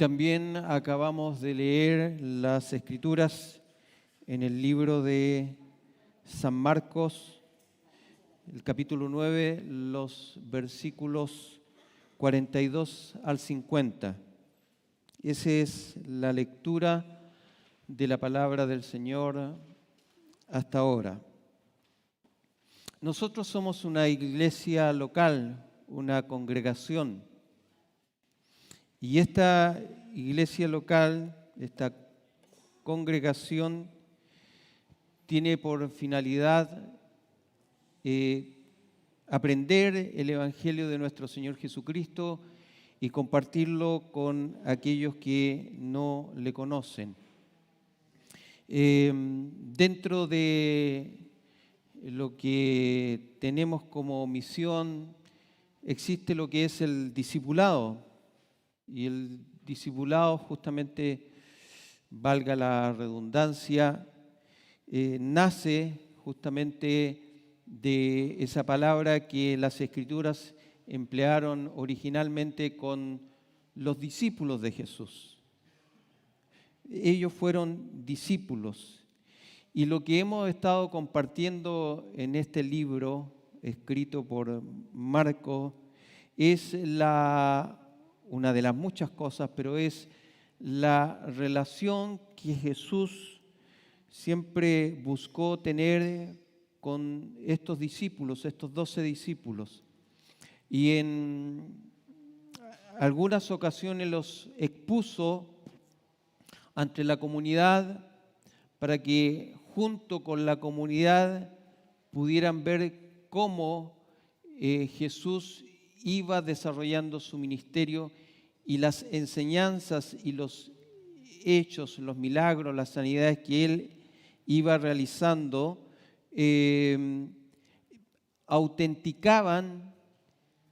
también acabamos de leer las Escrituras en el libro de San Marcos, el capítulo 9, los versículos 42 al 50. Esa es la lectura de la palabra del Señor hasta ahora. Nosotros somos una iglesia local, una congregación. Y esta iglesia local, esta congregación, tiene por finalidad aprender el Evangelio de nuestro Señor Jesucristo y compartirlo con aquellos que no le conocen. Dentro de lo que tenemos como misión existe lo que es el discipulado. Y el discipulado, justamente, valga la redundancia, nace justamente de esa palabra que las Escrituras emplearon originalmente con los discípulos de Jesús. Ellos fueron discípulos. Y lo que hemos estado compartiendo en este libro, escrito por Marcos, es una de las muchas cosas, pero es la relación que Jesús siempre buscó tener con estos discípulos, estos 12 discípulos. Y en algunas ocasiones los expuso ante la comunidad para que junto con la comunidad pudieran ver cómo Jesús iba desarrollando su ministerio y las enseñanzas y los hechos, los milagros, las sanidades que él iba realizando, autenticaban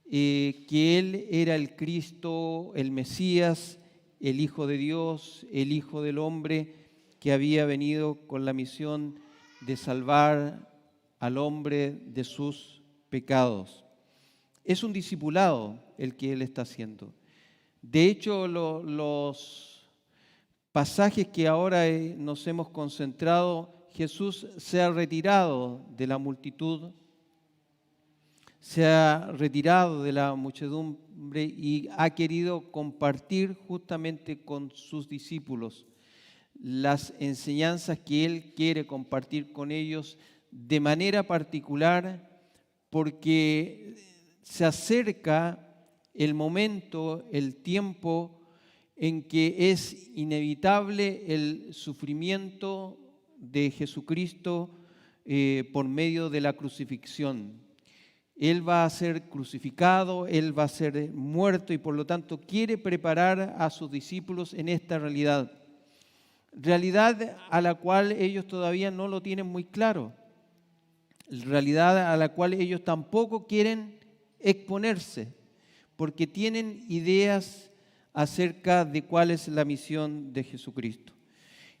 que él era el Cristo, el Mesías, el Hijo de Dios, el Hijo del Hombre, que había venido con la misión de salvar al hombre de sus pecados. Es un discipulado el que él está haciendo. De hecho, los pasajes que ahora nos hemos concentrado, Jesús se ha retirado de la multitud, se ha retirado de la muchedumbre y ha querido compartir justamente con sus discípulos las enseñanzas que él quiere compartir con ellos de manera particular, porque se acerca el momento, el tiempo en que es inevitable el sufrimiento de Jesucristo por medio de la crucifixión. Él va a ser crucificado, Él va a ser muerto y por lo tanto quiere preparar a sus discípulos en esta realidad a la cual ellos todavía no lo tienen muy claro, realidad a la cual ellos tampoco quieren exponerse, porque tienen ideas acerca de cuál es la misión de Jesucristo.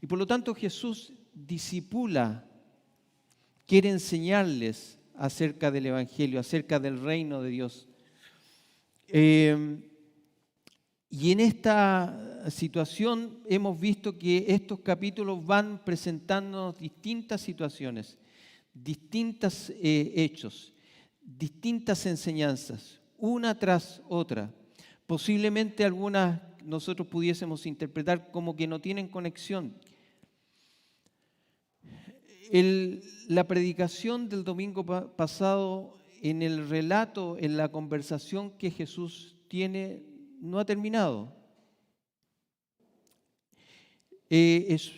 Y por lo tanto Jesús discipula, quiere enseñarles acerca del Evangelio, acerca del reino de Dios. Y en esta situación hemos visto que estos capítulos van presentándonos distintas situaciones, distintos hechos, distintas enseñanzas, una tras otra. Posiblemente algunas nosotros pudiésemos interpretar como que no tienen conexión. La predicación del domingo pasado, en el relato, en la conversación que Jesús tiene, no ha terminado. Es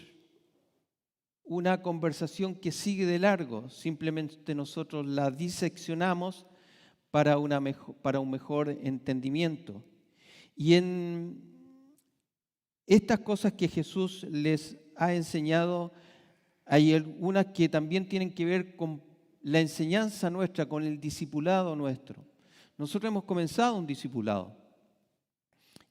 una conversación que sigue de largo, simplemente nosotros la diseccionamos para un mejor entendimiento. Y en estas cosas que Jesús les ha enseñado, hay algunas que también tienen que ver con la enseñanza nuestra, con el discipulado nuestro. Nosotros hemos comenzado un discipulado.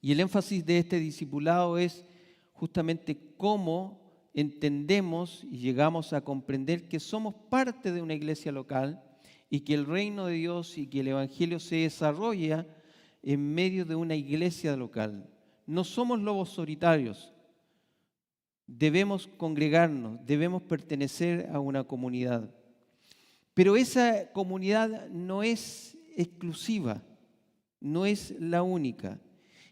Y el énfasis de este discipulado es justamente cómo entendemos y llegamos a comprender que somos parte de una iglesia local y que el reino de Dios y que el Evangelio se desarrolla en medio de una iglesia local. No somos lobos solitarios. Debemos congregarnos, debemos pertenecer a una comunidad. Pero esa comunidad no es exclusiva, no es la única.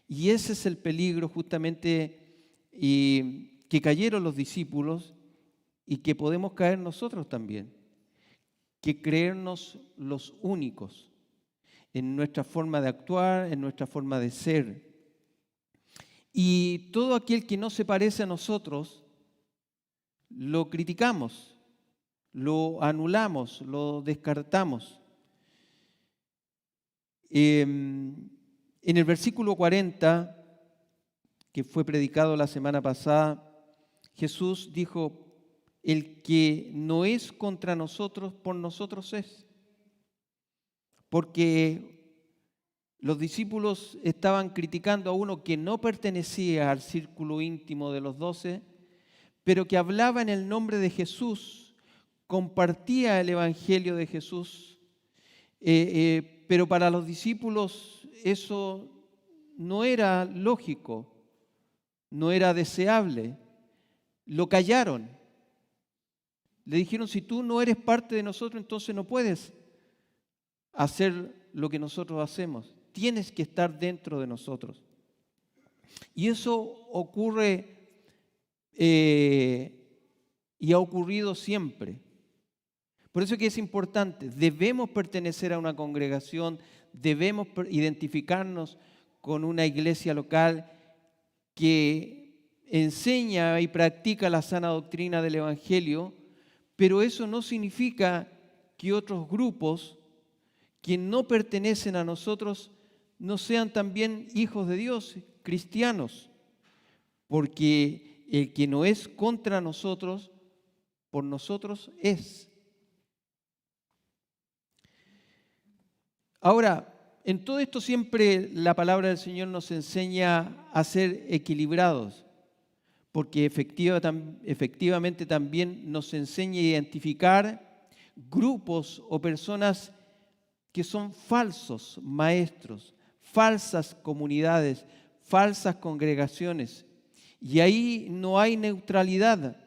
Y ese es el peligro justamente que cayeron los discípulos y que podemos caer nosotros también, que creernos los únicos en nuestra forma de actuar, en nuestra forma de ser. Y todo aquel que no se parece a nosotros, lo criticamos, lo anulamos, lo descartamos. En el versículo 40, que fue predicado la semana pasada, Jesús dijo: el que no es contra nosotros, por nosotros es. Porque los discípulos estaban criticando a uno que no pertenecía al círculo íntimo de los 12, pero que hablaba en el nombre de Jesús, compartía el evangelio de Jesús, pero para los discípulos eso no era lógico, no era deseable. Lo callaron. Le dijeron: si tú no eres parte de nosotros, entonces no puedes hacer lo que nosotros hacemos. Tienes que estar dentro de nosotros. Y eso ocurre y ha ocurrido siempre. Por eso que es importante, debemos pertenecer a una congregación, debemos identificarnos con una iglesia local que enseña y practica la sana doctrina del Evangelio, pero eso no significa que otros grupos que no pertenecen a nosotros no sean también hijos de Dios, cristianos, porque el que no es contra nosotros, por nosotros es. Ahora, en todo esto siempre la palabra del Señor nos enseña a ser equilibrados, porque efectivamente también nos enseña a identificar grupos o personas que son falsos maestros, falsas comunidades, falsas congregaciones. Y ahí no hay neutralidad.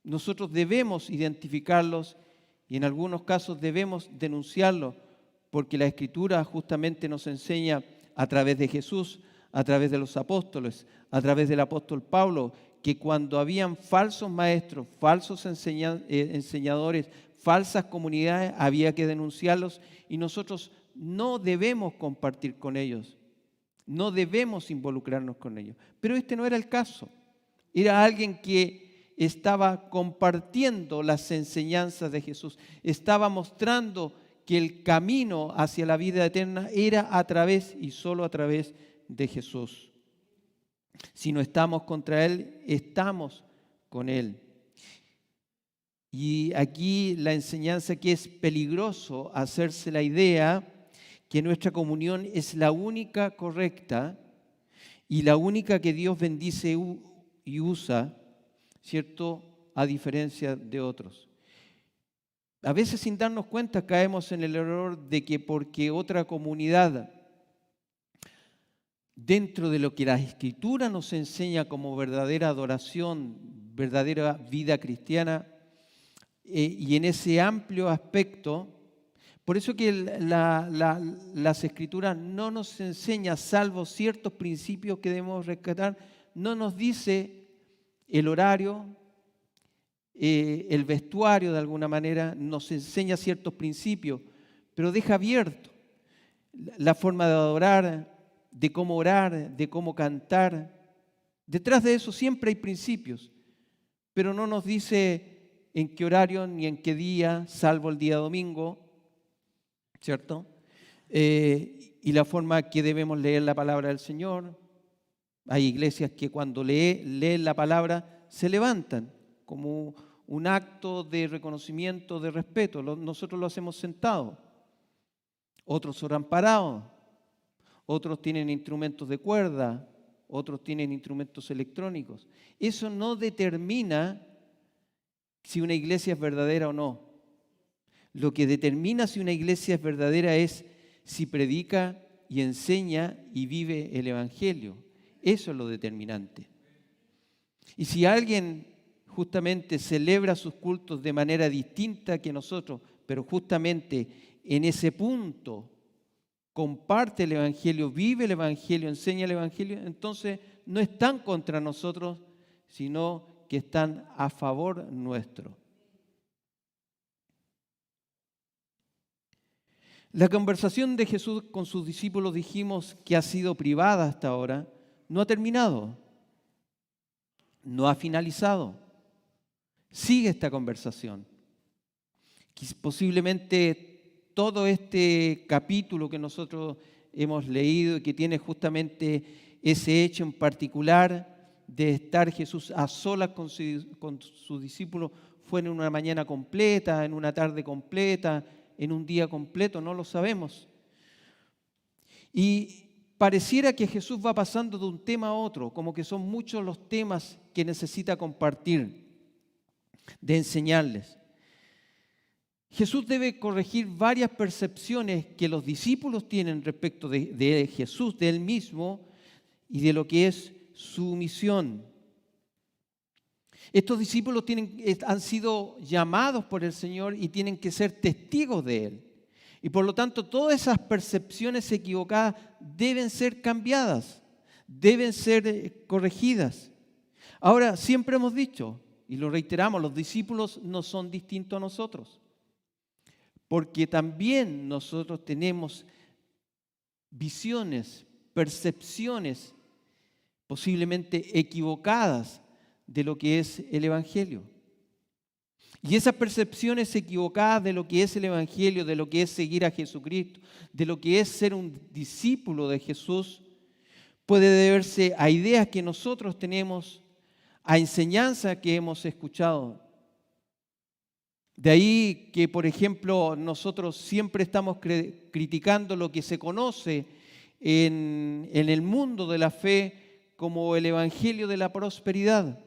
Nosotros debemos identificarlos y en algunos casos debemos denunciarlos, porque la Escritura justamente nos enseña a través de Jesús, a través de los apóstoles, a través del apóstol Pablo, que cuando habían falsos maestros, falsos enseñadores, falsas comunidades, había que denunciarlos y nosotros no debemos compartir con ellos, no debemos involucrarnos con ellos. Pero este no era el caso. Era alguien que estaba compartiendo las enseñanzas de Jesús, estaba mostrando que el camino hacia la vida eterna era a través y solo a través de Jesús. Si no estamos contra Él, estamos con Él. Y aquí la enseñanza que es peligroso hacerse la idea que nuestra comunión es la única correcta y la única que Dios bendice y usa, ¿cierto?, a diferencia de otros. A veces sin darnos cuenta caemos en el error de que porque otra comunidad, dentro de lo que la Escritura nos enseña como verdadera adoración, verdadera vida cristiana, y en ese amplio aspecto, por eso que las Escrituras no nos enseñan, salvo ciertos principios que debemos rescatar, no nos dice el horario, el vestuario de alguna manera, nos enseña ciertos principios, pero deja abierto la forma de adorar, de cómo orar, de cómo cantar. Detrás de eso siempre hay principios, pero no nos dice en qué horario ni en qué día, salvo el día domingo, ¿cierto? Y la forma que debemos leer la palabra del Señor. Hay iglesias que cuando leen la palabra se levantan como un acto de reconocimiento, de respeto. Nosotros lo hacemos sentados. Otros oran parados. Otros tienen instrumentos de cuerda. Otros tienen instrumentos electrónicos. Eso no determina si una iglesia es verdadera o no. Lo que determina si una iglesia es verdadera es si predica y enseña y vive el Evangelio. Eso es lo determinante. Y si alguien justamente celebra sus cultos de manera distinta que nosotros, pero justamente en ese punto comparte el Evangelio, vive el Evangelio, enseña el Evangelio, entonces no están contra nosotros, sino que están a favor nuestro. La conversación de Jesús con sus discípulos, dijimos que ha sido privada hasta ahora, no ha terminado, no ha finalizado. Sigue esta conversación. Posiblemente todo este capítulo que nosotros hemos leído y que tiene justamente ese hecho en particular de estar Jesús a solas con sus discípulos, fue en una mañana completa, en una tarde completa, en un día completo, no lo sabemos. Y pareciera que Jesús va pasando de un tema a otro, como que son muchos los temas que necesita compartir, de enseñarles. Jesús debe corregir varias percepciones que los discípulos tienen respecto de Jesús, de Él mismo y de lo que es su misión. Estos discípulos han sido llamados por el Señor y tienen que ser testigos de Él. Y por lo tanto, todas esas percepciones equivocadas deben ser cambiadas, deben ser corregidas. Ahora, siempre hemos dicho, y lo reiteramos, los discípulos no son distintos a nosotros, porque también nosotros tenemos visiones, percepciones posiblemente equivocadas de lo que es el Evangelio. Y esas percepciones equivocadas de lo que es el Evangelio, de lo que es seguir a Jesucristo, de lo que es ser un discípulo de Jesús, puede deberse a ideas que nosotros tenemos, a enseñanzas que hemos escuchado. De ahí que, por ejemplo, nosotros siempre estamos criticando lo que se conoce en el mundo de la fe como el Evangelio de la prosperidad.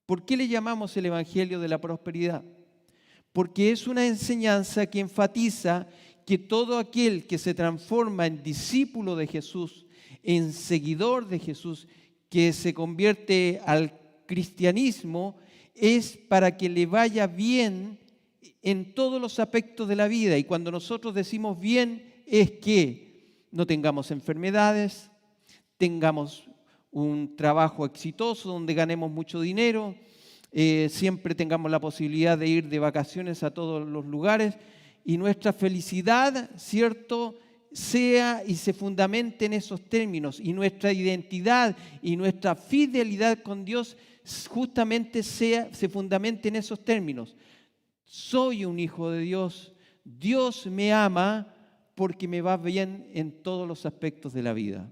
¿Por qué le llamamos el Evangelio de la prosperidad? Porque es una enseñanza que enfatiza que todo aquel que se transforma en discípulo de Jesús, en seguidor de Jesús, que se convierte al cristianismo, es para que le vaya bien en todos los aspectos de la vida. Y cuando nosotros decimos bien, es que no tengamos enfermedades, tengamos un trabajo exitoso donde ganemos mucho dinero, siempre tengamos la posibilidad de ir de vacaciones a todos los lugares y nuestra felicidad, ¿cierto?, sea y se fundamente en esos términos, y nuestra identidad y nuestra fidelidad con Dios justamente se fundamente en esos términos. Soy un hijo de Dios, Dios me ama porque me va bien en todos los aspectos de la vida.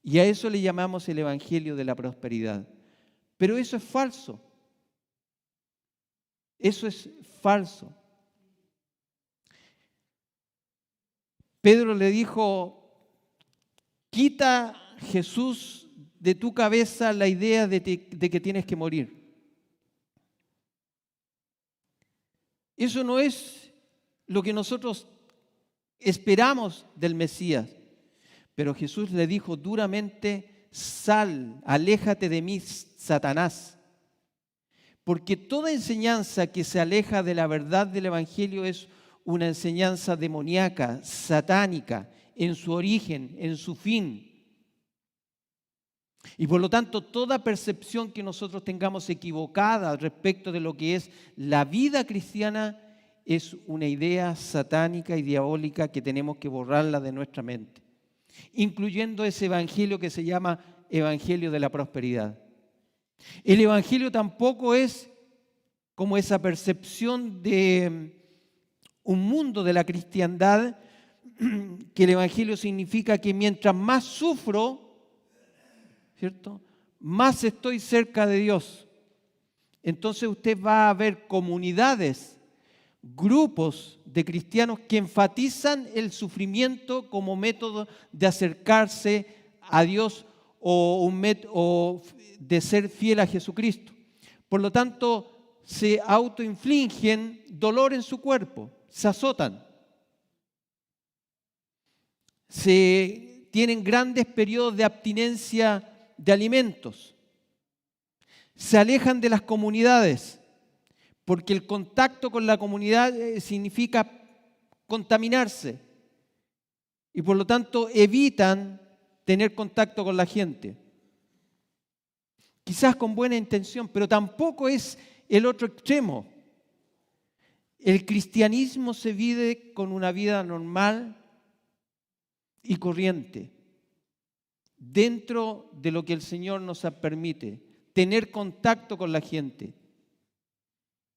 Y a eso le llamamos el Evangelio de la prosperidad. Pero eso es falso. Eso es falso. Pedro le dijo, quita, Jesús, de tu cabeza la idea de que tienes que morir. Eso no es lo que nosotros esperamos del Mesías. Pero Jesús le dijo duramente, sal, aléjate de mí, Satanás. Porque toda enseñanza que se aleja de la verdad del Evangelio es una enseñanza demoníaca, satánica, en su origen, en su fin. Y por lo tanto, toda percepción que nosotros tengamos equivocada respecto de lo que es la vida cristiana es una idea satánica y diabólica que tenemos que borrarla de nuestra mente, incluyendo ese evangelio que se llama Evangelio de la prosperidad. El evangelio tampoco es como esa percepción de un mundo de la cristiandad, que el evangelio significa que mientras más sufro, ¿cierto?, más estoy cerca de Dios. Entonces usted va a ver comunidades, grupos de cristianos que enfatizan el sufrimiento como método de acercarse a Dios o de ser fiel a Jesucristo. Por lo tanto, se autoinfligen dolor en su cuerpo, se azotan, tienen grandes periodos de abstinencia de alimentos. Se alejan de las comunidades, porque el contacto con la comunidad significa contaminarse. Y por lo tanto evitan tener contacto con la gente. Quizás con buena intención, pero tampoco es el otro extremo. El cristianismo se vive con una vida normal y corriente, dentro de lo que el Señor nos permite, tener contacto con la gente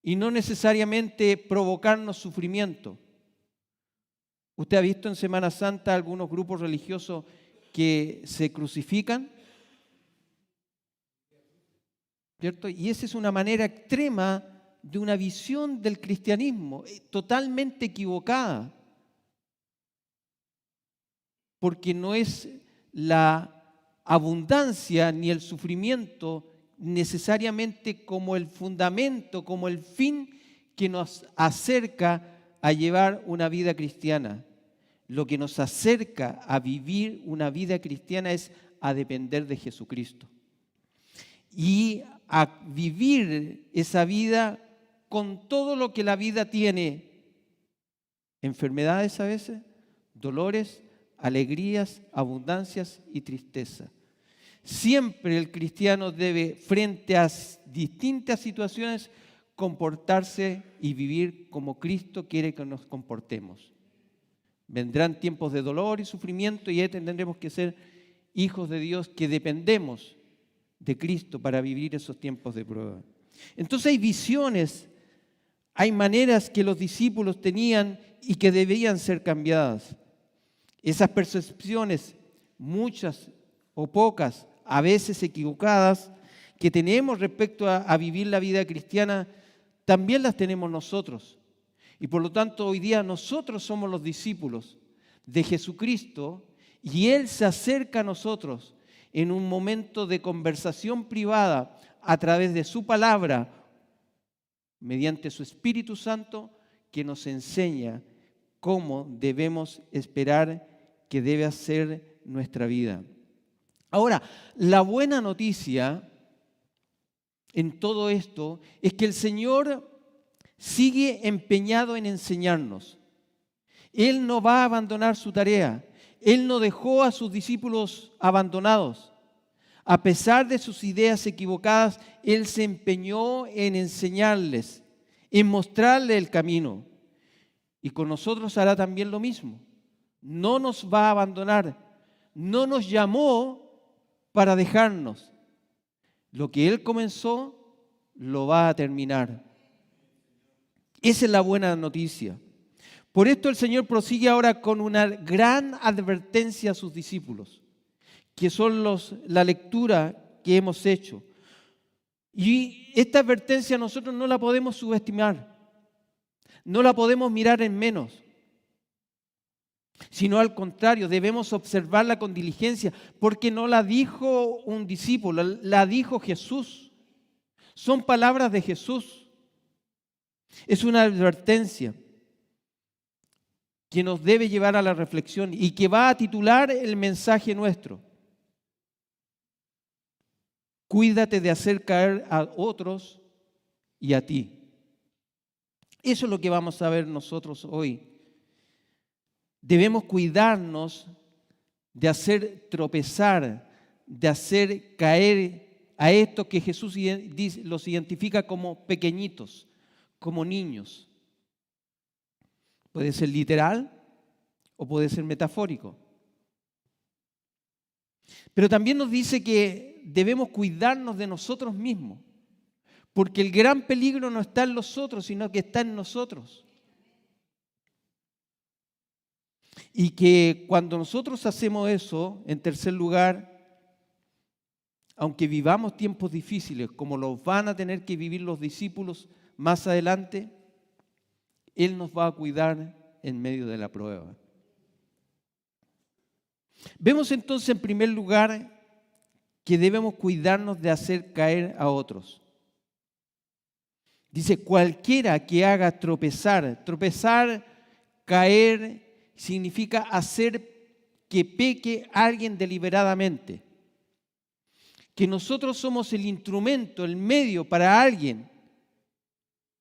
y no necesariamente provocarnos sufrimiento. ¿Usted ha visto en Semana Santa algunos grupos religiosos que se crucifican? ¿Cierto? Y esa es una manera extrema de una visión del cristianismo, totalmente equivocada, porque no es la abundancia ni el sufrimiento necesariamente como el fundamento, como el fin que nos acerca a llevar una vida cristiana. Lo que nos acerca a vivir una vida cristiana es a depender de Jesucristo y a vivir esa vida con todo lo que la vida tiene, enfermedades a veces, dolores, alegrías, abundancias y tristeza. Siempre el cristiano debe, frente a distintas situaciones, comportarse y vivir como Cristo quiere que nos comportemos. Vendrán tiempos de dolor y sufrimiento y ahí tendremos que ser hijos de Dios que dependemos de Cristo para vivir esos tiempos de prueba. Entonces hay visiones, hay maneras que los discípulos tenían y que debían ser cambiadas. Esas percepciones, muchas o pocas, a veces equivocadas, que tenemos respecto a vivir la vida cristiana, también las tenemos nosotros. Y por lo tanto hoy día nosotros somos los discípulos de Jesucristo y Él se acerca a nosotros en un momento de conversación privada a través de su palabra, mediante su Espíritu Santo, que nos enseña cómo debemos esperar que debe ser nuestra vida. Ahora, la buena noticia en todo esto es que el Señor sigue empeñado en enseñarnos. Él no va a abandonar su tarea. Él no dejó a sus discípulos abandonados. A pesar de sus ideas equivocadas, Él se empeñó en enseñarles, en mostrarles el camino. Y con nosotros hará también lo mismo. No nos va a abandonar. No nos llamó para dejarnos. Lo que Él comenzó, lo va a terminar. Esa es la buena noticia. Por esto el Señor prosigue ahora con una gran advertencia a sus discípulos, que son la lectura que hemos hecho. Y esta advertencia nosotros no la podemos subestimar, no la podemos mirar en menos, sino al contrario, debemos observarla con diligencia, porque no la dijo un discípulo, la dijo Jesús. Son palabras de Jesús. Es una advertencia que nos debe llevar a la reflexión y que va a titular el mensaje nuestro. Cuídate de hacer caer a otros y a ti. Eso es lo que vamos a ver nosotros hoy. Debemos cuidarnos de hacer tropezar, de hacer caer a estos que Jesús los identifica como pequeñitos, como niños. Puede ser literal o puede ser metafórico. Pero también nos dice que debemos cuidarnos de nosotros mismos, porque el gran peligro no está en los otros, sino que está en nosotros. Y que cuando nosotros hacemos eso, en tercer lugar, aunque vivamos tiempos difíciles, como los van a tener que vivir los discípulos más adelante, Él nos va a cuidar en medio de la prueba. Vemos entonces en primer lugar que debemos cuidarnos de hacer caer a otros. Dice, cualquiera que haga tropezar, caer, significa hacer que peque alguien deliberadamente. que nosotros somos el instrumento, el medio para alguien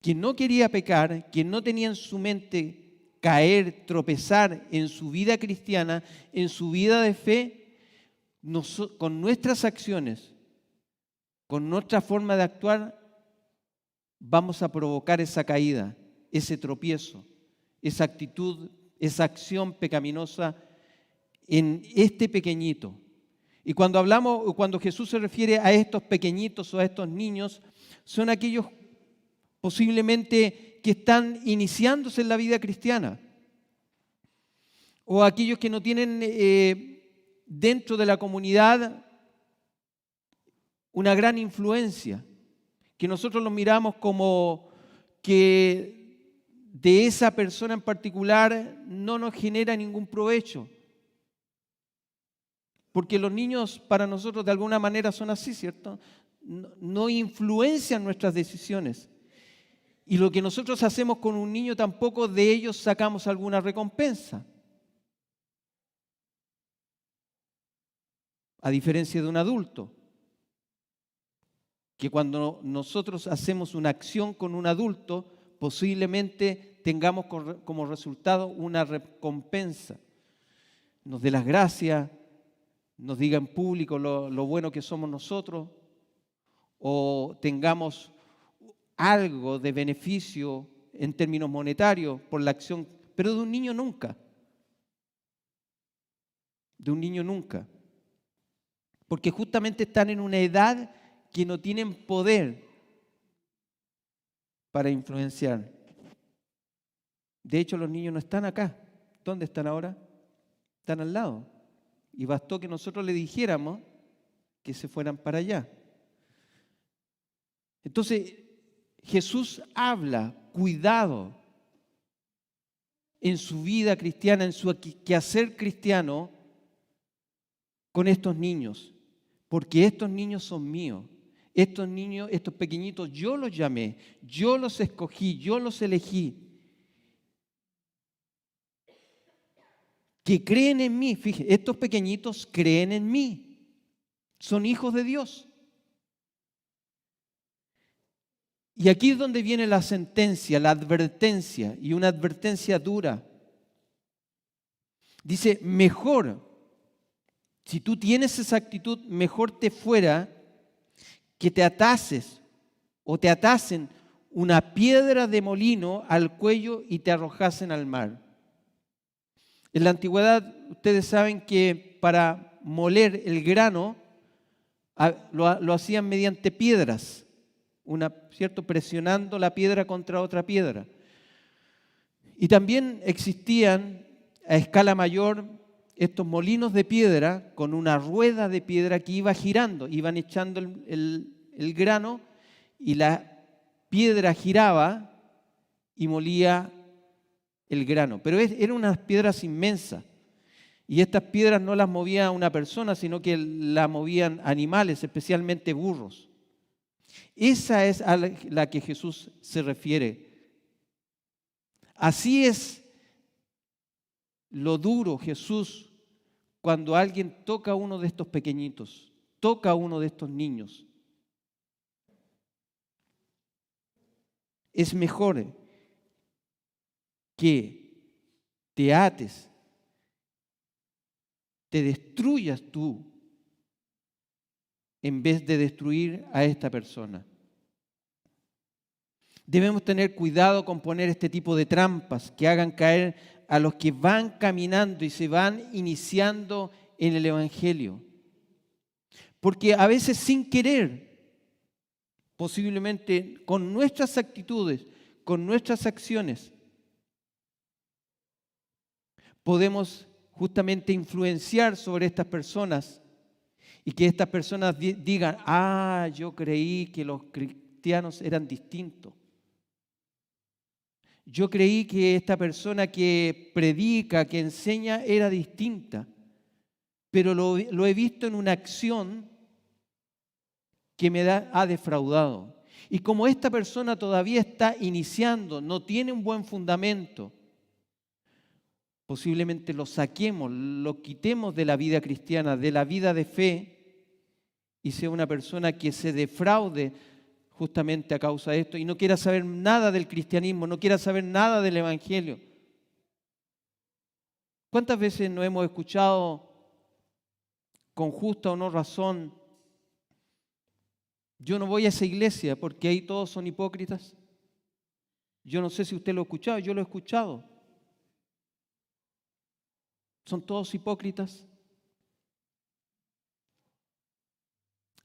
que no quería pecar, que no tenía en su mente caer, tropezar en su vida cristiana, en su vida de fe, con nuestras acciones, con nuestra forma de actuar, vamos a provocar esa caída, ese tropiezo, esa actitud, esa acción pecaminosa en este pequeñito. Y cuando Jesús se refiere a estos pequeñitos o a estos niños, son aquellos posiblemente que están iniciándose en la vida cristiana, o aquellos que no tienen dentro de la comunidad una gran influencia, que nosotros los miramos como que de esa persona en particular no nos genera ningún provecho. Porque los niños para nosotros de alguna manera son así, ¿cierto? No influencian nuestras decisiones. Y lo que nosotros hacemos con un niño tampoco de ellos sacamos alguna recompensa. A diferencia de un adulto, que cuando nosotros hacemos una acción con un adulto, posiblemente tengamos como resultado una recompensa. Nos dé las gracias, nos diga en público lo bueno que somos nosotros, o tengamos algo de beneficio en términos monetarios por la acción, pero de un niño nunca. De un niño nunca. Porque justamente están en una edad que no tienen poder para influenciar. De hecho, los niños no están acá. ¿Dónde están ahora? Están al lado. Y bastó que nosotros le dijéramos que se fueran para allá. Entonces, Jesús habla, cuidado, en su vida cristiana, en su quehacer cristiano, con estos niños. Porque estos niños son míos. Estos niños, estos pequeñitos, yo los llamé, yo los escogí, yo los elegí. Que creen en mí, fíjense, estos pequeñitos creen en mí. Son hijos de Dios. Y aquí es donde viene la sentencia, la advertencia, y una advertencia dura. Dice, mejor, si tú tienes esa actitud, mejor te fuera que te atases o te atasen una piedra de molino al cuello y te arrojasen al mar. En la antigüedad, ustedes saben que para moler el grano lo hacían mediante piedras, ¿cierto? Presionando la piedra contra otra piedra. Y también existían a escala mayor estos molinos de piedra con una rueda de piedra que iba girando, iban echando el grano y la piedra giraba y molía el grano. Pero eran unas piedras inmensas. Y estas piedras no las movía una persona, sino que las movían animales, especialmente burros. Esa es a la que Jesús se refiere. Así es lo duro, Jesús, cuando alguien toca a uno de estos pequeñitos, toca a uno de estos niños. Es mejor que te ates, te destruyas tú, en vez de destruir a esta persona. Debemos tener cuidado con poner este tipo de trampas que hagan caer a los que van caminando y se van iniciando en el Evangelio. Porque a veces sin querer, posiblemente con nuestras actitudes, con nuestras acciones, podemos justamente influenciar sobre estas personas y que estas personas digan, yo creí que los cristianos eran distintos. Yo creí que esta persona que predica, que enseña, era distinta, pero lo he visto en una acción que me ha defraudado. Y como esta persona todavía está iniciando, no tiene un buen fundamento, posiblemente lo saquemos, lo quitemos de la vida cristiana, de la vida de fe, y sea una persona que se defraude justamente a causa de esto y no quiera saber nada del cristianismo, no quiera saber nada del evangelio. ¿Cuántas veces no hemos escuchado con justa o no razón: yo no voy a esa iglesia porque ahí todos son hipócritas? Yo no sé si usted lo ha escuchado, yo lo he escuchado. ¿Son todos hipócritas?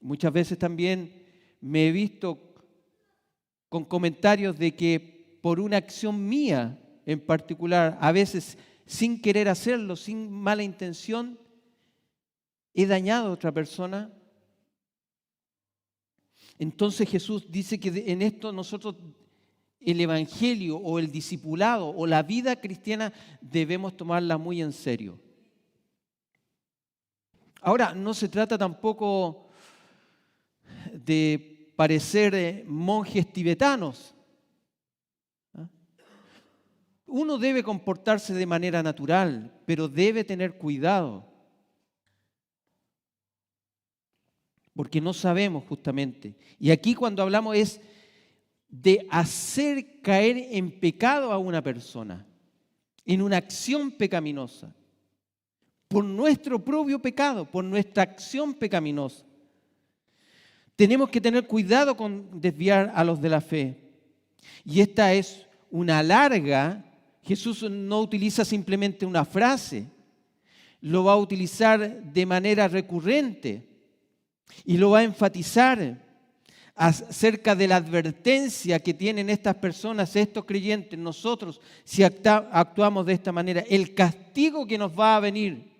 Muchas veces también me he visto con comentarios de que por una acción mía en particular, a veces sin querer hacerlo, sin mala intención, he dañado a otra persona. Entonces Jesús dice que en esto nosotros, el evangelio o el discipulado o la vida cristiana, debemos tomarla muy en serio. Ahora, no se trata tampoco de parecer monjes tibetanos. Uno debe comportarse de manera natural, pero debe tener cuidado, porque no sabemos justamente. Y aquí cuando hablamos es de hacer caer en pecado a una persona, en una acción pecaminosa, por nuestro propio pecado, por nuestra acción pecaminosa. Tenemos que tener cuidado con desviar a los de la fe. Y esta es una larga. Jesús no utiliza simplemente una frase, lo va a utilizar de manera recurrente y lo va a enfatizar acerca de la advertencia que tienen estas personas, estos creyentes, nosotros, si actuamos de esta manera, el castigo que nos va a venir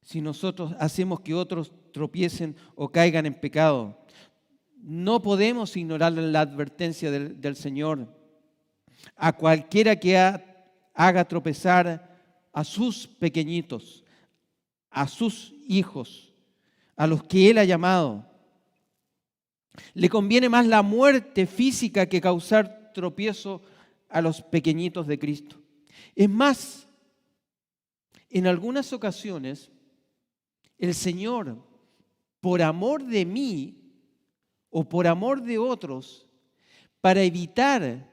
si nosotros hacemos que otros tropiecen o caigan en pecado. No podemos ignorar la advertencia del Señor. A cualquiera que haga tropezar a sus pequeñitos, a sus hijos, a los que Él ha llamado, le conviene más la muerte física que causar tropiezo a los pequeñitos de Cristo. Es más, en algunas ocasiones, el Señor, por amor de mí, o por amor de otros, para evitar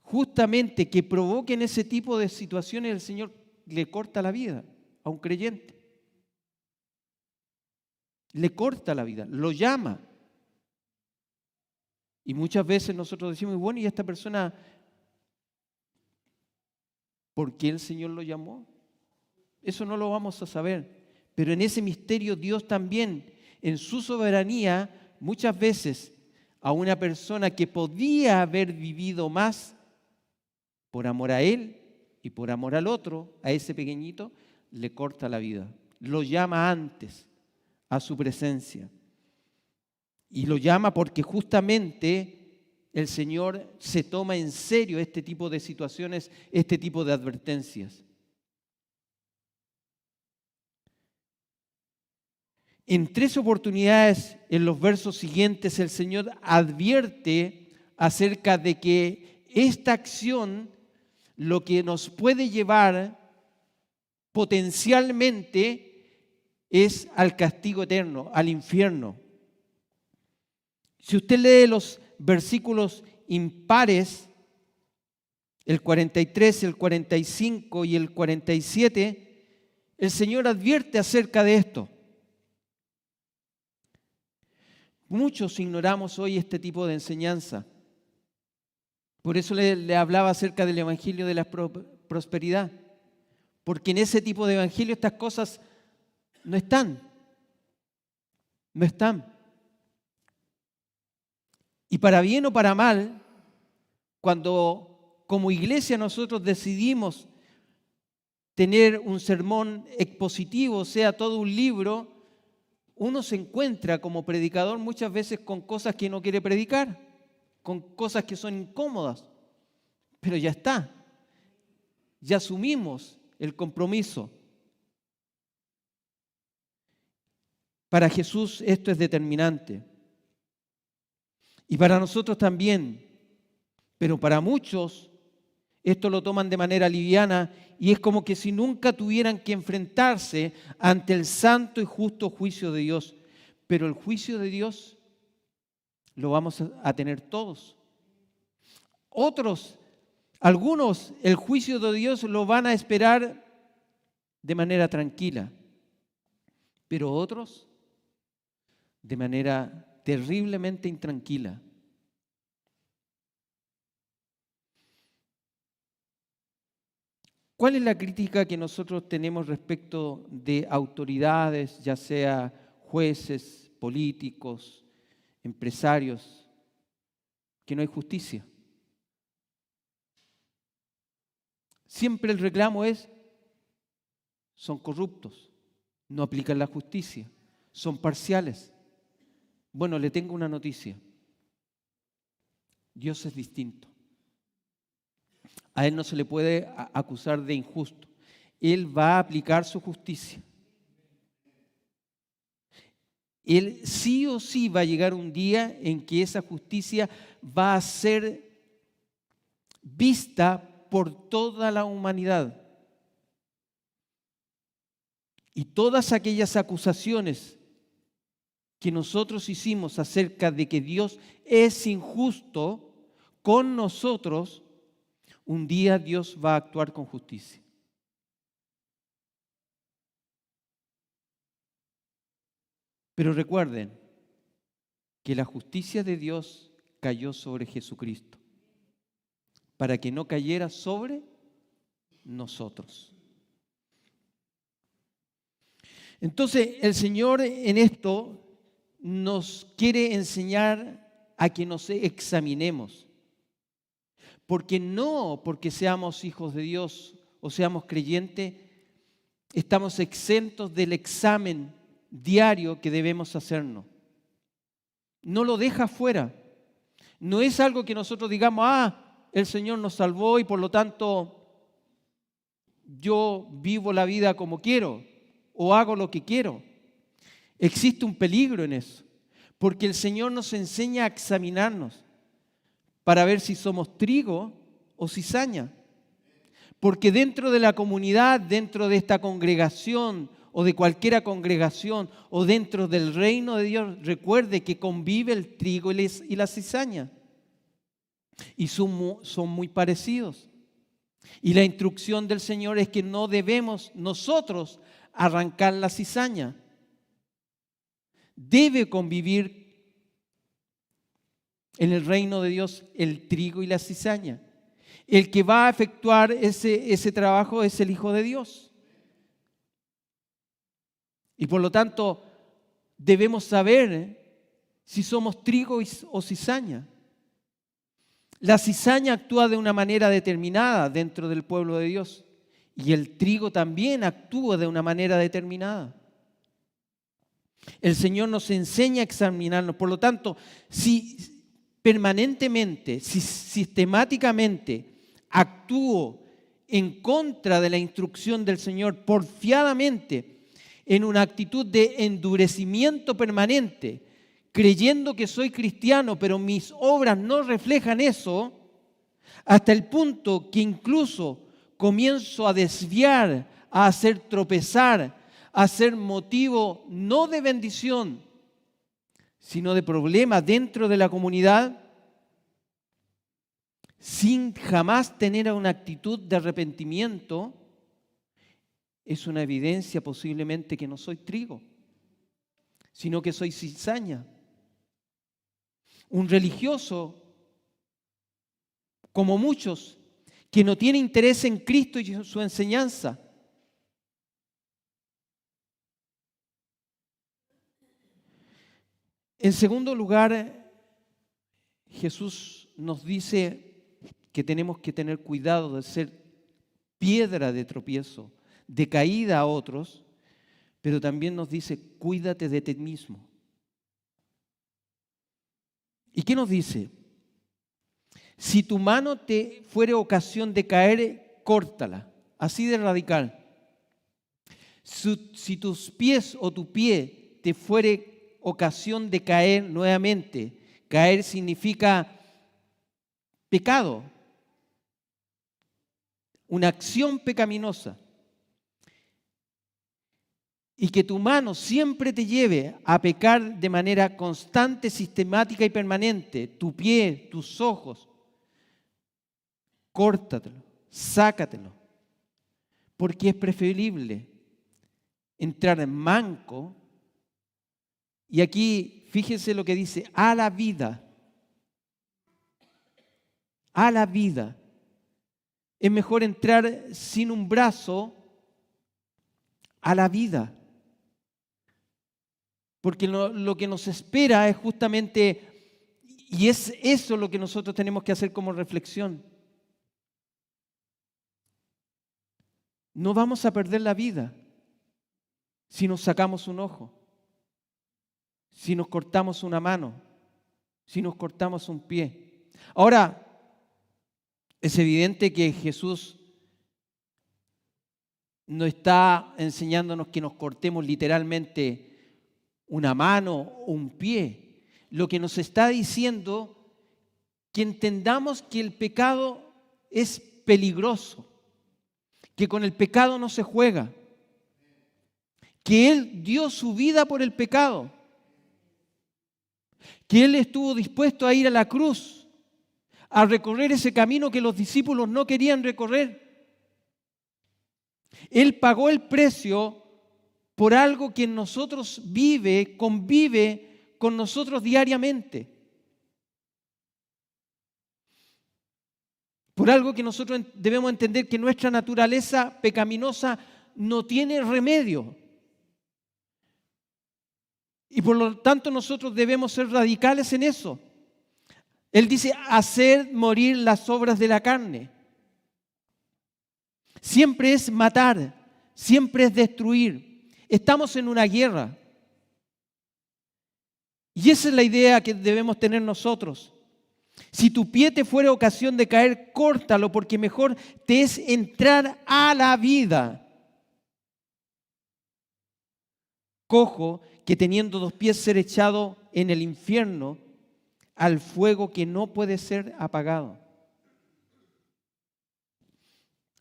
justamente que provoquen ese tipo de situaciones, el Señor le corta la vida a un creyente. Le corta la vida, lo llama. Y muchas veces nosotros decimos, bueno, ¿y esta persona por qué el Señor lo llamó? Eso no lo vamos a saber. Pero en ese misterio Dios también, en su soberanía, muchas veces a una persona que podía haber vivido más por amor a Él y por amor al otro, a ese pequeñito, le corta la vida. Lo llama antes a su presencia. Y lo llama porque justamente el Señor se toma en serio este tipo de situaciones, este tipo de advertencias. En 3 oportunidades, en los versos siguientes, el Señor advierte acerca de que esta acción lo que nos puede llevar potencialmente es al castigo eterno, al infierno. Si usted lee los versículos impares, el 43, el 45 y el 47, el Señor advierte acerca de esto. Muchos ignoramos hoy este tipo de enseñanza. Por eso le hablaba acerca del evangelio de la prosperidad. Porque en ese tipo de evangelio estas cosas no están. No están. Y para bien o para mal, cuando como iglesia nosotros decidimos tener un sermón expositivo, o sea, todo un libro, uno se encuentra como predicador muchas veces con cosas que no quiere predicar, con cosas que son incómodas, pero ya está, ya asumimos el compromiso. Para Jesús esto es determinante y para nosotros también, pero para muchos esto lo toman de manera liviana y es como que si nunca tuvieran que enfrentarse ante el santo y justo juicio de Dios. Pero el juicio de Dios lo vamos a tener todos. Otros, algunos, el juicio de Dios lo van a esperar de manera tranquila, pero otros de manera terriblemente intranquila. ¿Cuál es la crítica que nosotros tenemos respecto de autoridades, ya sea jueces, políticos, empresarios? Que no hay justicia. Siempre el reclamo es, son corruptos, no aplican la justicia, son parciales. Bueno, le tengo una noticia. Dios es distinto. A Él no se le puede acusar de injusto. Él va a aplicar su justicia. Él sí o sí va a llegar un día en que esa justicia va a ser vista por toda la humanidad. Y todas aquellas acusaciones que nosotros hicimos acerca de que Dios es injusto con nosotros, un día Dios va a actuar con justicia. Pero recuerden que la justicia de Dios cayó sobre Jesucristo para que no cayera sobre nosotros. Entonces, el Señor en esto nos quiere enseñar a que nos examinemos. Porque no porque seamos hijos de Dios o seamos creyentes, estamos exentos del examen diario que debemos hacernos. No lo deja fuera. No es algo que nosotros digamos, el Señor nos salvó y por lo tanto yo vivo la vida como quiero o hago lo que quiero. Existe un peligro en eso, porque el Señor nos enseña a examinarnos para ver si somos trigo o cizaña. Porque dentro de la comunidad, dentro de esta congregación o de cualquier congregación o dentro del reino de Dios, recuerde que convive el trigo y la cizaña. Y son muy parecidos. Y la instrucción del Señor es que no debemos nosotros arrancar la cizaña. Debe convivir en el reino de Dios el trigo y la cizaña. El que va a efectuar ese trabajo es el Hijo de Dios. Y por lo tanto, debemos saber si somos trigo o cizaña. La cizaña actúa de una manera determinada dentro del pueblo de Dios. Y el trigo también actúa de una manera determinada. El Señor nos enseña a examinarnos. Por lo tanto, si permanentemente, si sistemáticamente actúo en contra de la instrucción del Señor porfiadamente, en una actitud de endurecimiento permanente, creyendo que soy cristiano, pero mis obras no reflejan eso, hasta el punto que incluso comienzo a desviar, a hacer tropezar, a ser motivo no de bendición, sino de problema dentro de la comunidad, sin jamás tener una actitud de arrepentimiento, es una evidencia posiblemente que no soy trigo, sino que soy cizaña. Un religioso, como muchos, que no tiene interés en Cristo y en su enseñanza. En segundo lugar, Jesús nos dice que tenemos que tener cuidado de ser piedra de tropiezo, de caída a otros, pero también nos dice, cuídate de ti mismo. ¿Y qué nos dice? Si tu mano te fuere ocasión de caer, córtala, así de radical. Si tus pies o tu pie te fuere ocasión de caer nuevamente, caer significa pecado. una acción pecaminosa, y que tu mano siempre te lleve a pecar de manera constante, sistemática y permanente, tu pie, tus ojos, córtatelo, sácatelo, porque es preferible entrar en manco, y aquí fíjense lo que dice, a la vida. A la vida. Es mejor entrar sin un brazo a la vida. Porque lo que nos espera es justamente, y es eso lo que nosotros tenemos que hacer como reflexión. No vamos a perder la vida si nos sacamos un ojo, si nos cortamos una mano, si nos cortamos un pie. Ahora, es evidente que Jesús no está enseñándonos que nos cortemos literalmente una mano o un pie. Lo que nos está diciendo que entendamos que el pecado es peligroso, que con el pecado no se juega, que Él dio su vida por el pecado, que Él estuvo dispuesto a ir a la cruz, a recorrer ese camino que los discípulos no querían recorrer. Él pagó el precio por algo que en nosotros vive, convive con nosotros diariamente. Por algo que nosotros debemos entender que nuestra naturaleza pecaminosa no tiene remedio. Y por lo tanto nosotros debemos ser radicales en eso. Él dice, hacer morir las obras de la carne. Siempre es matar, siempre es destruir. Estamos en una guerra. Y esa es la idea que debemos tener nosotros. Si tu pie te fuera ocasión de caer, córtalo, porque mejor te es entrar a la vida cojo que teniendo 2 pies ser echado en el infierno, al fuego que no puede ser apagado.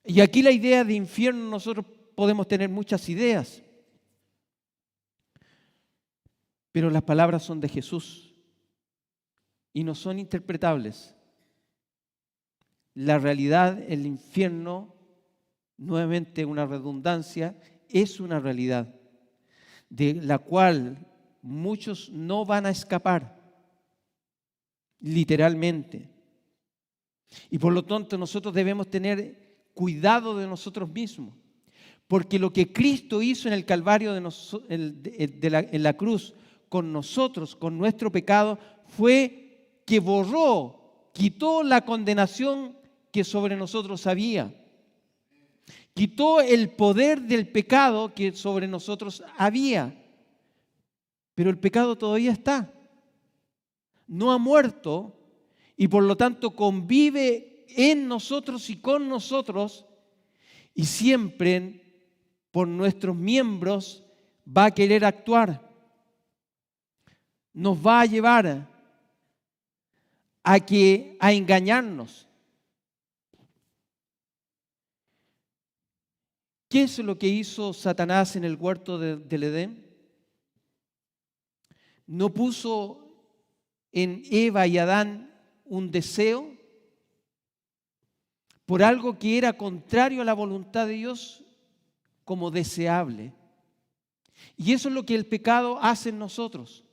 Y aquí la idea de infierno, nosotros podemos tener muchas ideas, pero las palabras son de Jesús y no son interpretables. La realidad, el infierno, nuevamente una redundancia, es una realidad de la cual muchos no van a escapar. Literalmente. Y por lo tanto nosotros debemos tener cuidado de nosotros mismos, porque lo que Cristo hizo en el Calvario en la cruz con nosotros, con nuestro pecado, fue que borró, quitó la condenación que sobre nosotros había, quitó el poder del pecado que sobre nosotros había, pero el pecado todavía está. No ha muerto y por lo tanto convive en nosotros y con nosotros, y siempre por nuestros miembros va a querer actuar. Nos va a llevar a engañarnos. ¿Qué es lo que hizo Satanás en el huerto del Edén? No puso en Eva y Adán un deseo por algo que era contrario a la voluntad de Dios como deseable. Y eso es lo que el pecado hace en nosotros,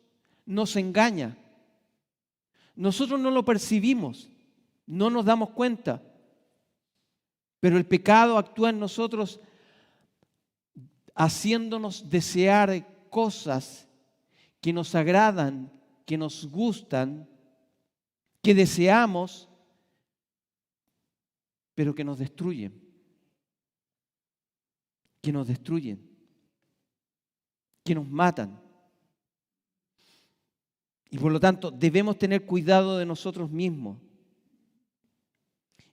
nos engaña. Nosotros no lo percibimos, no nos damos cuenta, pero el pecado actúa en nosotros haciéndonos desear cosas que nos agradan, que nos gustan, que deseamos, pero que nos destruyen. Que nos destruyen. Que nos matan. Y por lo tanto, debemos tener cuidado de nosotros mismos.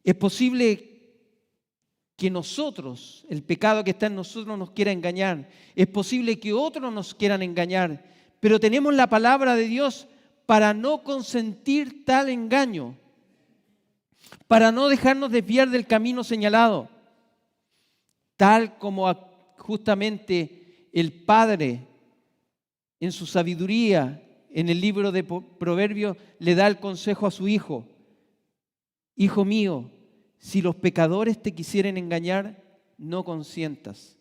Es posible que nosotros, el pecado que está en nosotros, nos quiera engañar. Es posible que otros nos quieran engañar. Pero tenemos la palabra de Dios para no consentir tal engaño, para no dejarnos desviar del camino señalado. tal como justamente el Padre en su sabiduría, en el libro de Proverbios, le da el consejo a su hijo: hijo mío, si los pecadores te quisieren engañar, no consientas.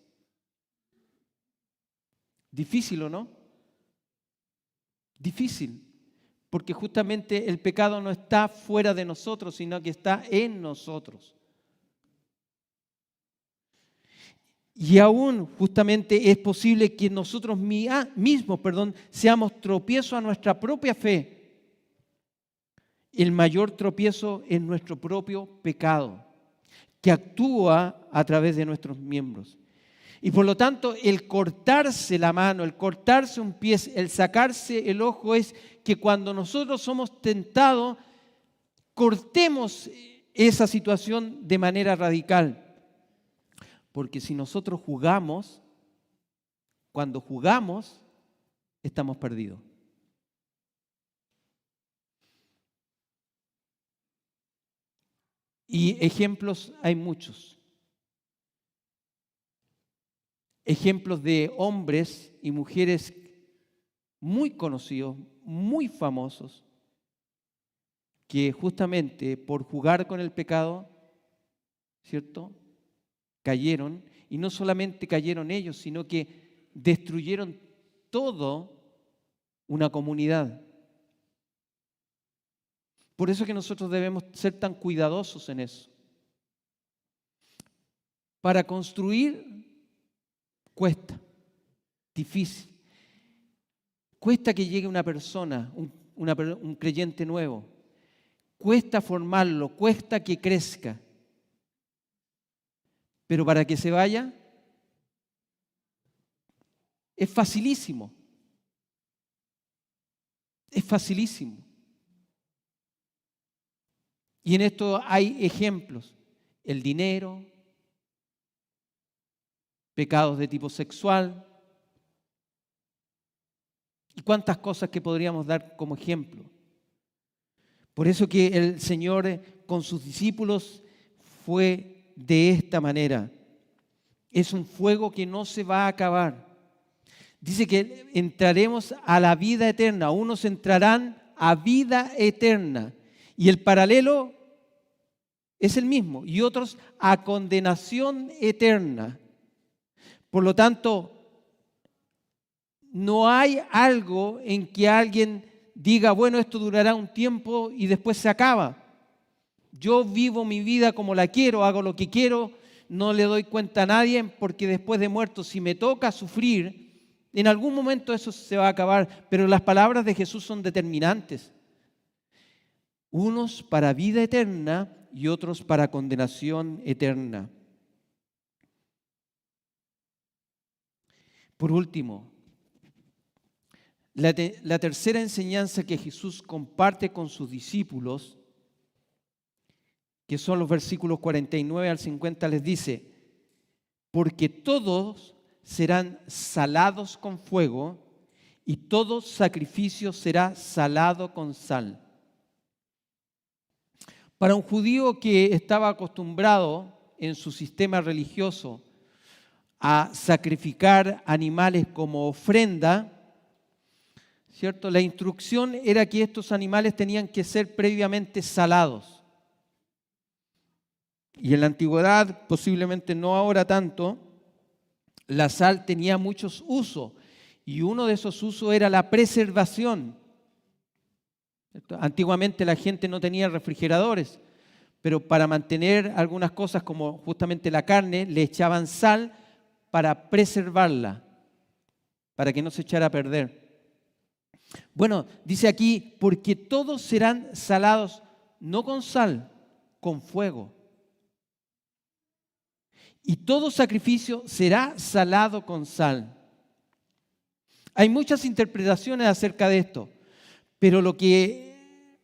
Difícil, ¿o no? Difícil, porque justamente el pecado no está fuera de nosotros, sino que está en nosotros. Y aún justamente es posible que nosotros mismos, seamos tropiezo a nuestra propia fe. El mayor tropiezo es nuestro propio pecado, que actúa a través de nuestros miembros. Y por lo tanto, el cortarse la mano, el cortarse un pie, el sacarse el ojo, es que cuando nosotros somos tentados, cortemos esa situación de manera radical. Porque si nosotros jugamos, cuando jugamos, estamos perdidos. Y ejemplos hay muchos. Ejemplos de hombres y mujeres muy conocidos, muy famosos, que justamente por jugar con el pecado, ¿cierto?, cayeron, y no solamente cayeron ellos, sino que destruyeron toda una comunidad. Por eso que nosotros debemos ser tan cuidadosos en eso. Para construir cuesta, difícil. Cuesta que llegue una persona, un creyente nuevo. Cuesta formarlo, cuesta que crezca. Pero para que se vaya, es facilísimo. Es facilísimo. Y en esto hay ejemplos. El dinero, pecados de tipo sexual, y cuántas cosas que podríamos dar como ejemplo. Por eso que el Señor con sus discípulos fue de esta manera. Es un fuego que no se va a acabar. Dice que entraremos a la vida eterna. Unos entrarán a vida eterna. Y el paralelo es el mismo. Y otros a condenación eterna. Por lo tanto, no hay algo en que alguien diga, bueno, esto durará un tiempo y después se acaba. Yo vivo mi vida como la quiero, hago lo que quiero, no le doy cuenta a nadie, porque después de muerto, si me toca sufrir, en algún momento eso se va a acabar. Pero las palabras de Jesús son determinantes. Unos para vida eterna y otros para condenación eterna. Por último, la tercera enseñanza que Jesús comparte con sus discípulos, que son los versículos 49 al 50, les dice: porque todos serán salados con fuego y todo sacrificio será salado con sal. Para un judío que estaba acostumbrado en su sistema religioso a sacrificar animales como ofrenda, ¿cierto?, la instrucción era que estos animales tenían que ser previamente salados. Y en la antigüedad, posiblemente no ahora tanto, la sal tenía muchos usos. Y uno de esos usos era la preservación. Antiguamente la gente no tenía refrigeradores, pero para mantener algunas cosas como justamente la carne, le echaban sal para preservarla, para que no se echara a perder. Bueno, dice aquí, porque todos serán salados, no con sal, con fuego. Y todo sacrificio será salado con sal. Hay muchas interpretaciones acerca de esto, pero lo que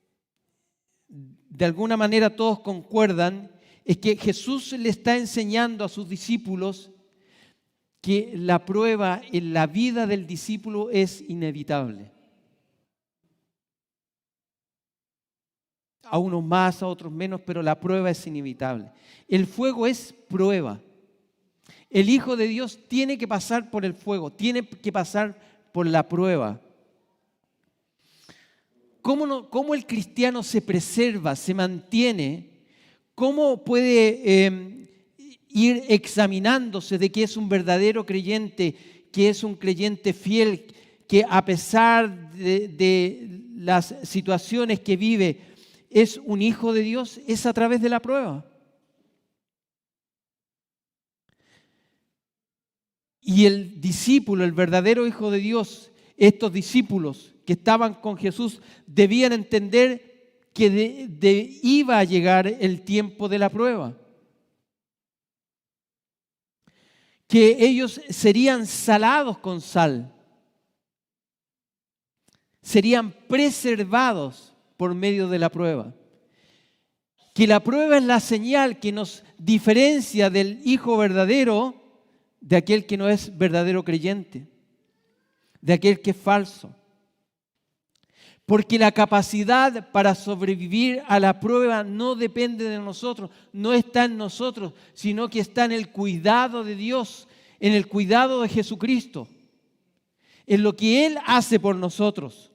de alguna manera todos concuerdan es que Jesús le está enseñando a sus discípulos que la prueba en la vida del discípulo es inevitable. A unos más, a otros menos, pero la prueba es inevitable. El fuego es prueba. El Hijo de Dios tiene que pasar por el fuego, tiene que pasar por la prueba. ¿Cómo el cristiano se preserva, se mantiene? ¿Cómo puede ir examinándose de que es un verdadero creyente, que es un creyente fiel, que a pesar de las situaciones que vive, es un hijo de Dios? Es a través de la prueba. Y el discípulo, el verdadero hijo de Dios, estos discípulos que estaban con Jesús, debían entender que iba a llegar el tiempo de la prueba. Que ellos serían salados con sal. Serían preservados por medio de la prueba. Que la prueba es la señal que nos diferencia del hijo verdadero de aquel que no es verdadero creyente, de aquel que es falso. Porque la capacidad para sobrevivir a la prueba no depende de nosotros, no está en nosotros, sino que está en el cuidado de Dios, en el cuidado de Jesucristo, en lo que Él hace por nosotros.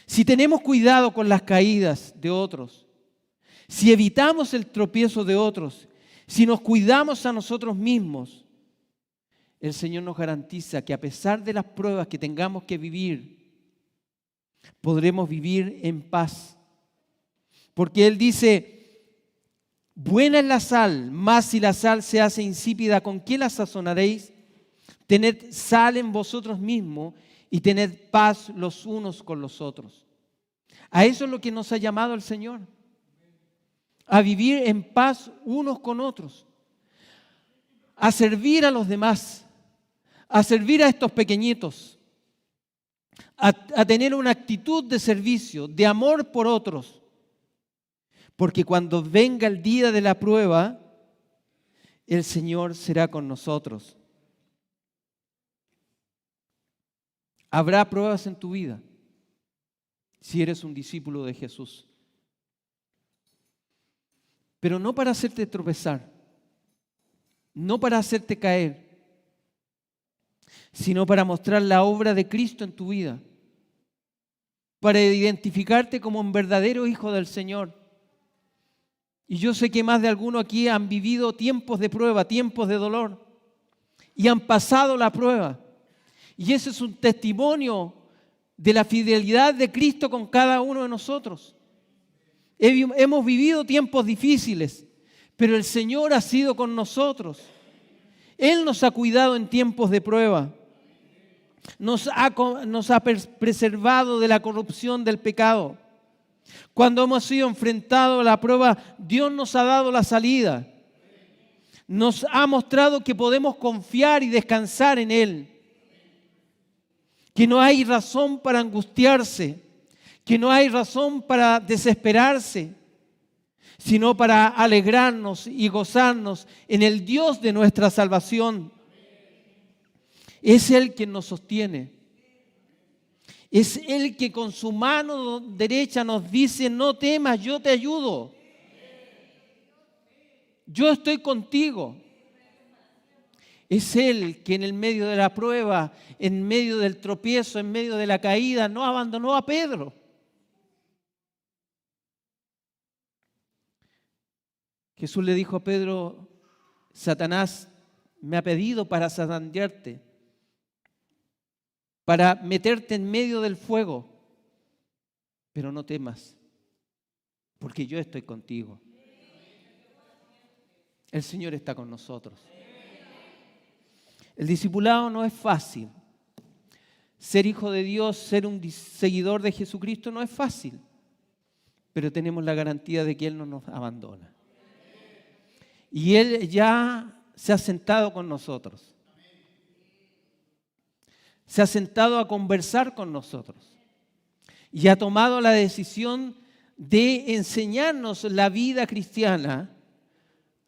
Si tenemos cuidado con las caídas de otros, si evitamos el tropiezo de otros, si nos cuidamos a nosotros mismos, el Señor nos garantiza que a pesar de las pruebas que tengamos que vivir, podremos vivir en paz. Porque Él dice, buena es la sal, mas si la sal se hace insípida, ¿con qué la sazonaréis? Tened sal en vosotros mismos y tened paz los unos con los otros. A eso es lo que nos ha llamado el Señor. A vivir en paz unos con otros. A servir a los demás. A servir a estos pequeñitos. A tener una actitud de servicio, de amor por otros. Porque cuando venga el día de la prueba, el Señor será con nosotros. Habrá pruebas en tu vida si eres un discípulo de Jesús. Pero no para hacerte tropezar, no para hacerte caer, sino para mostrar la obra de Cristo en tu vida, para identificarte como un verdadero hijo del Señor. Y yo sé que más de algunos aquí han vivido tiempos de prueba, tiempos de dolor, y han pasado la prueba. Y ese es un testimonio de la fidelidad de Cristo con cada uno de nosotros. Hemos vivido tiempos difíciles, pero el Señor ha sido con nosotros. Él nos ha cuidado en tiempos de prueba. Nos ha preservado de la corrupción del pecado. Cuando hemos sido enfrentados a la prueba, Dios nos ha dado la salida. Nos ha mostrado que podemos confiar y descansar en Él. Que no hay razón para angustiarse, que no hay razón para desesperarse, sino para alegrarnos y gozarnos en el Dios de nuestra salvación. Es Él quien nos sostiene. Es Él que con su mano derecha nos dice, no temas, yo te ayudo. Yo estoy contigo. Es Él que en el medio de la prueba, en medio del tropiezo, en medio de la caída, no abandonó a Pedro. Jesús le dijo a Pedro, Satanás me ha pedido para zarandearte, para meterte en medio del fuego, pero no temas, porque yo estoy contigo. El Señor está con nosotros. El discipulado no es fácil. Ser hijo de Dios, ser un seguidor de Jesucristo no es fácil, pero tenemos la garantía de que Él no nos abandona. Y Él ya se ha sentado con nosotros. Se ha sentado a conversar con nosotros. Y ha tomado la decisión de enseñarnos la vida cristiana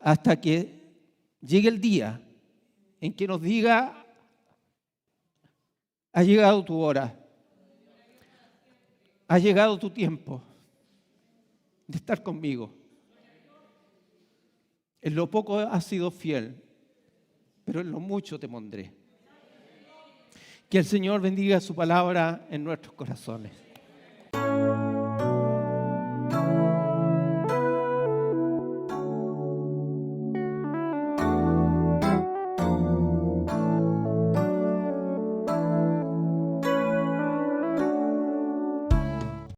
hasta que llegue el día en que nos diga, ha llegado tu hora, ha llegado tu tiempo de estar conmigo. En lo poco has sido fiel, pero en lo mucho te pondré. Que el Señor bendiga su palabra en nuestros corazones.